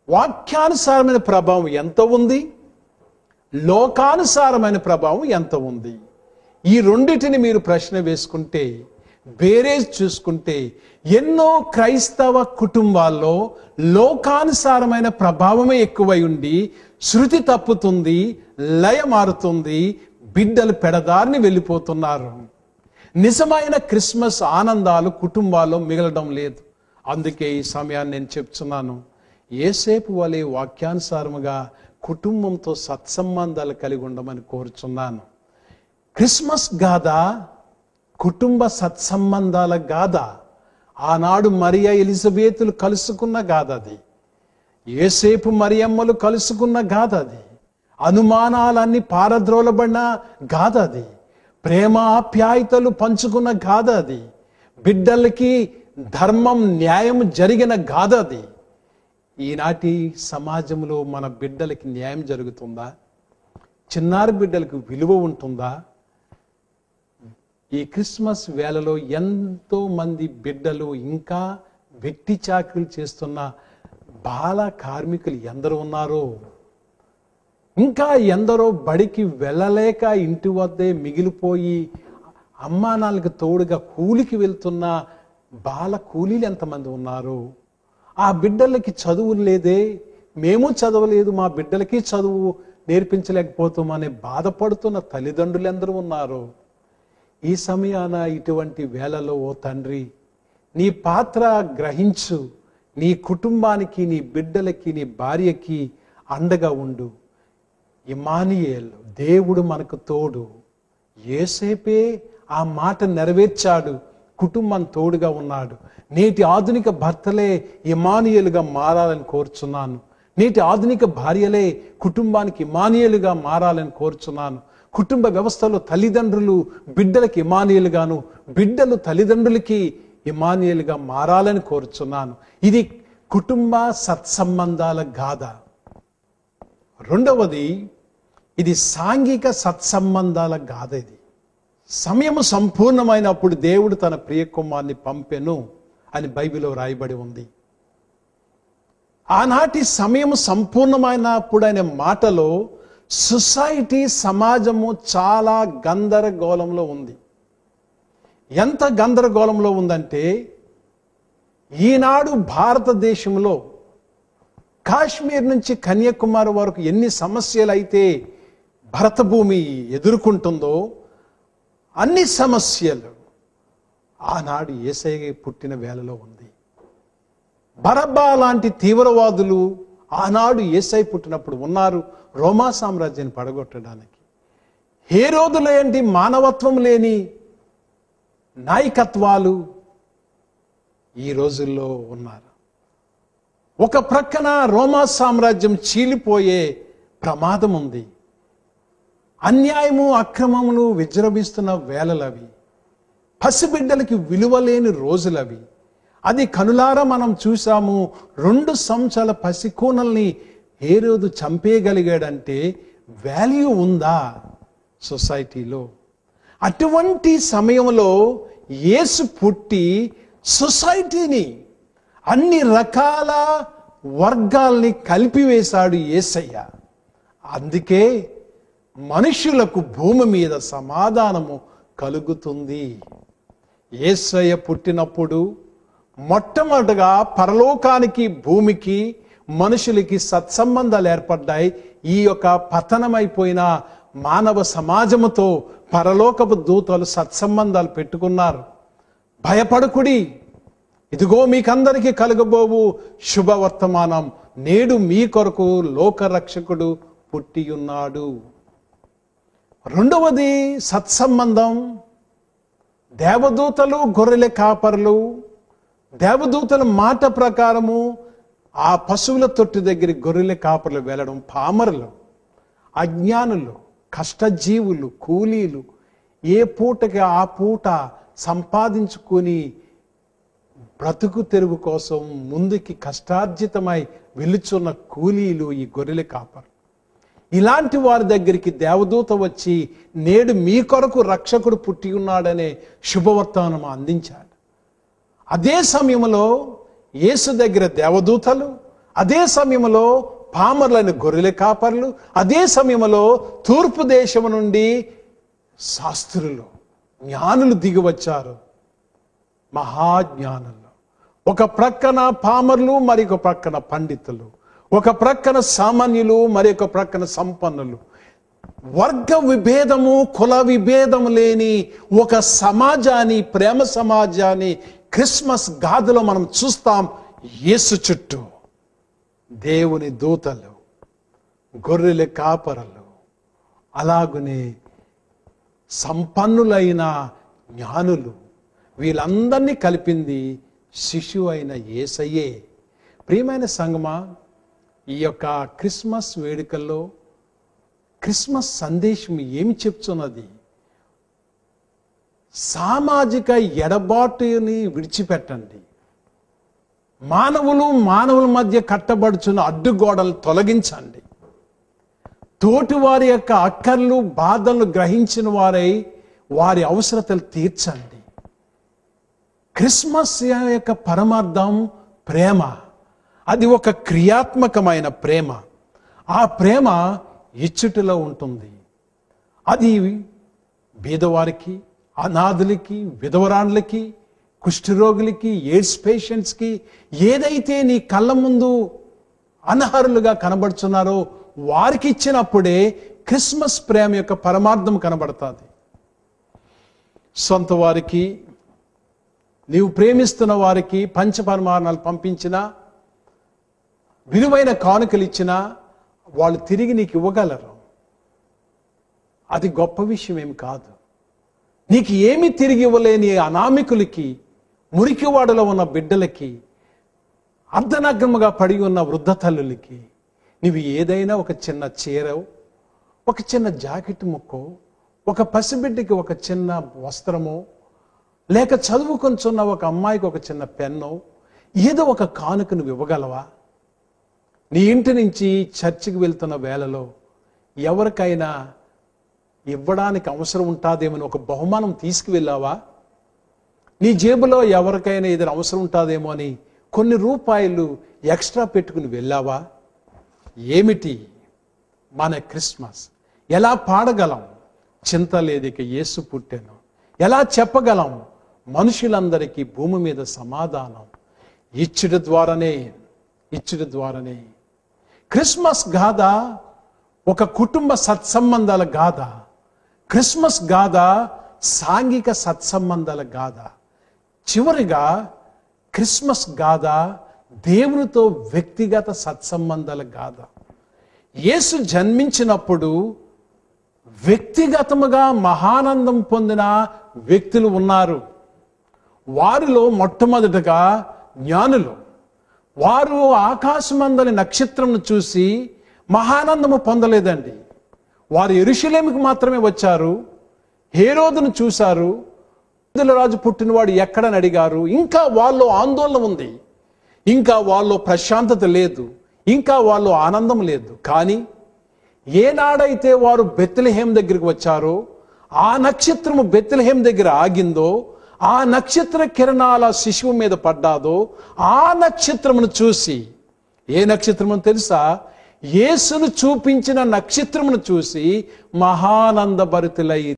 వాక్యానుసారమైన ప్రభావం ఎంత ఉంది, లోకానుసారమైన ప్రభావం ఎంత ఉంది? ఈ రెండిటిని మీరు ప్రశ్న వేసుకుంటే, బేరేజ్ చూసుకుంటే, ఎన్నో క్రైస్తవ కుటుంబాల్లో లోకానుసారమైన ప్రభావమే ఎక్కువై ఉండి శృతి తప్పుతుంది, లయ మారుతుంది, బిడ్డలు పెడదారిని వెళ్ళిపోతున్నారు. నిజమైన క్రిస్మస్ ఆనందాలు కుటుంబాల్లో మిగలడం లేదు. అందుకే ఈ సమయాన్ని నేను చెప్తున్నాను, యేసేపు వలె వాక్యానుసారముగా కుటుంబంతో సత్సంబంధాలు కలిగి ఉండమని కోరుచున్నాను. క్రిస్మస్ గాథ కుటుంబ సత్సంబంధాల గాథ. ఆనాడు మరియా ఎలిజబెతులు కలుసుకున్న గాథ అది. యేసేపు మరియమ్మలు కలుసుకున్న గాథ అది. అనుమానాలన్నీ పారద్రోలబడిన గాథ అది. ప్రేమ ఆప్యాయతలు పంచుకున్న గాథ అది. బిడ్డలకి ధర్మం న్యాయం జరిగిన గాథ అది. ఈనాటి సమాజంలో మన బిడ్డలకి న్యాయం జరుగుతుందా? చిన్నారి బిడ్డలకు విలువ ఉంటుందా? ఈ క్రిస్మస్ వేళలో ఎంతో మంది బిడ్డలు ఇంకా వెట్టి చాకరీలు చేస్తున్న బాల కార్మికులు ఎందరో ఉన్నారో, ఇంకా ఎందరో బడికి వెళ్ళలేక ఇంటి వద్దే మిగిలిపోయి అమ్మానాన్నలకు తోడుగా కూలికి వెళ్తున్న బాల కూలీలు ఎంతమంది ఉన్నారు? ఆ బిడ్డలకి చదువు లేదే, మేము చదవలేదు, మా బిడ్డలకి చదువు నేర్పించలేకపోతామని బాధపడుతున్న తల్లిదండ్రులు ఎందరూ ఉన్నారు? ఈ సమయాన ఇటువంటి వేళలో ఓ తండ్రి, నీ పాత్ర గ్రహించు. నీ కుటుంబానికి, నీ బిడ్డలకి, నీ భార్యకి అండగా ఉండు. ఇమ్మానుయేలు, దేవుడు మనకు తోడు. యేసేపే ఆ మాట నెరవేర్చాడు. కుటుంబం తోడుగా ఉన్నాడు. నేటి ఆధునిక భర్తలే ఇమ్మానుయేలుగా మారాలని కోరుచున్నాను. నేటి ఆధునిక భార్యలే కుటుంబానికి ఇమ్మానుయేలుగా మారాలని కోరుచున్నాను. కుటుంబ వ్యవస్థలో తల్లిదండ్రులు బిడ్డలకి ఇమ్మానుయేలుగాను, బిడ్డలు తల్లిదండ్రులకి ఇమ్మానుయేలుగా మారాలని కోరుచున్నాను. ఇది కుటుంబ సత్సంబంధాల గాథ. రెండవది, ఇది సాంఘిక సత్సంబంధాల గాథ. ఇది సమయము సంపూర్ణమైనప్పుడు దేవుడు తన ప్రియకుమారుని పంపెను అని బైబిల్లో రాయబడి ఉంది. ఆనాటి సమయం సంపూర్ణమైనప్పుడు అనే మాటలో సొసైటీ, సమాజము చాలా గందరగోళంలో ఉంది. ఎంత గందరగోళంలో ఉందంటే, ఈనాడు భారతదేశంలో కాశ్మీర్ నుంచి కన్యాకుమారి వరకు ఎన్ని సమస్యలు అయితే భరత భూమి ఎదుర్కొంటుందో అన్ని సమస్యలు ఆనాడు యేసయ్య పుట్టిన వేళలో ఉంది. బరబ్బా లాంటి తీవ్రవాదులు ఆనాడు యేసయ్య పుట్టినప్పుడు ఉన్నారు, రోమా సామ్రాజ్యాన్ని పడగొట్టడానికి. హేరోదుల ఏంటి మానవత్వం లేని నాయకత్వాలు ఈ రోజుల్లో ఉన్నారు. ఒక ప్రక్కన రోమా సామ్రాజ్యం చీలిపోయే ప్రమాదం ఉంది. అన్యాయము, అక్రమములు విజృంభిస్తున్న వేళలవి. పసిబిడ్డలకి విలువలేని రోజులవి. అది కనులారా మనం చూసాము. 2 సంవత్సరాల పసికూనల్ని హేరోదు చంపేయగలిగాడంటే వాల్యూ ఉందా సొసైటీలో? అటువంటి సమయంలో యేసు పుట్టి సొసైటీని, అన్ని రకాల వర్గాల్ని కలిపివేశాడు యేసయ్య. అందుకే మనుషులకు భూమి మీద సమాధానము కలుగుతుంది. యేసయ్య పుట్టినప్పుడు మొట్టమొదటగా పరలోకానికి, భూమికి, మనుషులకి సత్సంబంధాలు ఏర్పడ్డాయి. ఈ యొక్క పతనమైపోయిన మానవ సమాజముతో పరలోకపు దూతలు సత్సంబంధాలు పెట్టుకున్నారు. భయపడకుడి, ఇదిగో మీకందరికీ కలుగబోవు శుభవర్తమానం, నేడు మీ కొరకు లోకరక్షకుడు పుట్టి ఉన్నాడు. రెండవది సత్సంబంధం. దేవదూతలు, గొర్రెల కాపరులు, దేవదూతల మాట ప్రకారము ఆ పశువుల తొట్టి దగ్గర గొర్రెల కాపరులు వెళ్ళడం. పామరులు, అజ్ఞానులు, కష్టజీవులు, కూలీలు, ఏ పూటకి ఆ పూట సంపాదించుకొని బ్రతుకు తెరువు కోసం ముందుకి కష్టార్జితమై వెలుచున్న కూలీలు ఈ గొర్రెల కాపరు. ఇలాంటి వారి దగ్గరికి దేవదూత వచ్చి నేడు మీ కొరకు రక్షకుడు పుట్టి ఉన్నాడనే శుభవర్తమానం అందించాడు. అదే సమయంలో యేసు దగ్గర దేవదూతలు, అదే సమయంలో పామరులైన గొర్రెల కాపర్లు, అదే సమయంలో తూర్పు దేశము నుండి శాస్త్రులు, జ్ఞానులు దిగి వచ్చారు, మహాజ్ఞానులు. ఒక ప్రక్కన పామరులు, మరి ఒక ప్రక్కన పండితులు, ఒక ప్రక్కన సామాన్యులు, మరి ఒక ప్రక్కన సంపన్నులు. వర్గ విభేదము, కుల విభేదము లేని ఒక సమాజాన్ని, ప్రేమ సమాజాన్ని క్రిస్మస్ గాథలో మనం చూస్తాం. యేసు చుట్టూ దేవుని దూతలు, గొర్రెల కాపరులు, అలాగునే సంపన్నులైన జ్ఞానులు, వీళ్ళందరినీ కలిపింది శిశువు అయిన యేసయ్యే. ప్రియమైన సంగమా, ఈ యొక్క క్రిస్మస్ వేడుకల్లో క్రిస్మస్ సందేశం ఏమి చెప్తున్నది? సామాజిక ఎడబాటుని విడిచిపెట్టండి. మానవుల మధ్య కట్టబడుచున్న అడ్డుగోడలు తొలగించండి. తోటి వారి యొక్క అక్కర్లు, బాధలను గ్రహించిన వారై వారి అవసరతలు తీర్చండి. క్రిస్మస్ యొక్క పరమార్థం ప్రేమ. అది ఒక క్రియాత్మకమైన ప్రేమ. ఆ ప్రేమ ఇచ్చుటలో ఉంటుంది. అది బీదవారికి, అనాథులకి, విధవరాండ్లకి, కుష్ఠరోగులకి, ఎయిడ్స్ పేషెంట్స్కి, ఏదైతే నీ కళ్ళ ముందు అనర్హులుగా కనబడుచున్నారో వారికి ఇచ్చినప్పుడే క్రిస్మస్ ప్రేమ యొక్క పరమార్థం కనబడుతుంది. సొంత వారికి, నీవు ప్రేమిస్తున్న వారికి పంచపరమాణాలు పంపించినా, విలువైన కానుకలు ఇచ్చినా వాళ్ళు తిరిగి నీకు ఇవ్వగలరు. అది గొప్ప విషయం ఏమి కాదు. నీకు ఏమి తిరిగి ఇవ్వలేని అనామికులకి, మురికివాడలో ఉన్న బిడ్డలకి, అర్ధనగ్నముగా పడి ఉన్న వృద్ధ తల్లులకి నీవు ఏదైనా ఒక చిన్న చీరో, ఒక చిన్న జాకెట్ ముక్కో, ఒక పసిబిడ్డకి ఒక చిన్న వస్త్రమో, లేక చదువుకొంచున్న ఒక అమ్మాయికి ఒక చిన్న పెన్నో, ఏదో ఒక కానుక నువ్వు ఇవ్వగలవా? నీ ఇంటి నుంచి చర్చికి వెళ్తున్న వేళలో ఎవరికైనా ఇవ్వడానికి అవసరం ఉంటుందేమో ఒక బహుమానం తీసుకువెళ్ళావా? నీ జేబులో ఎవరికైనా ఏదైనా అవసరం ఉంటుందేమో అని కొన్ని రూపాయలు ఎక్స్ట్రా పెట్టుకుని వెళ్ళావా? ఏమిటి మన క్రిస్మస్? ఎలా పాడగలం? చింత లేదిక యేసు పుట్టెను. ఎలా చెప్పగలం? మనుషులందరికీ భూమి మీద సమాధానం ఇచ్చుట ద్వారానే. క్రిస్మస్ గాథ ఒక కుటుంబ సత్సంబంధాల గాథ. క్రిస్మస్ గాథ సాంఘిక సత్సంబంధాల గాథ. చివరిగా క్రిస్మస్ గాథ దేవునితో వ్యక్తిగత సత్సంబంధాల గాథ. యేసు జన్మించినప్పుడు వ్యక్తిగతముగా మహానందం పొందిన వ్యక్తులు ఉన్నారు. వారిలో మొట్టమొదటగా జ్ఞానులు. వారు ఆకాశమందలి నక్షత్రంను చూసి మహానందము పొందలేదండి. వారు యెరూషలేముకు మాత్రమే వచ్చారు. హేరోదును చూశారు. రాజు పుట్టినవాడు ఎక్కడని అడిగారు. ఇంకా వాళ్ళు ఆందోళన ఉంది, ఇంకా వాళ్ళు ప్రశాంతత లేదు, ఇంకా వాళ్ళు ఆనందం లేదు. కానీ ఏనాడైతే వారు బెత్లెహేం దగ్గరికి వచ్చారో, ఆ నక్షత్రము బెత్లెహేం దగ్గర ఆగిందో, ఆ నక్షత్ర కిరణాల శిశువు మీద పడ్డాదో, ఆ నక్షత్రమును చూసి, ఏ నక్షత్రము తెలుసా? యేసును చూపించిన నక్షత్రమును చూసి మహానంద భరితులైరి.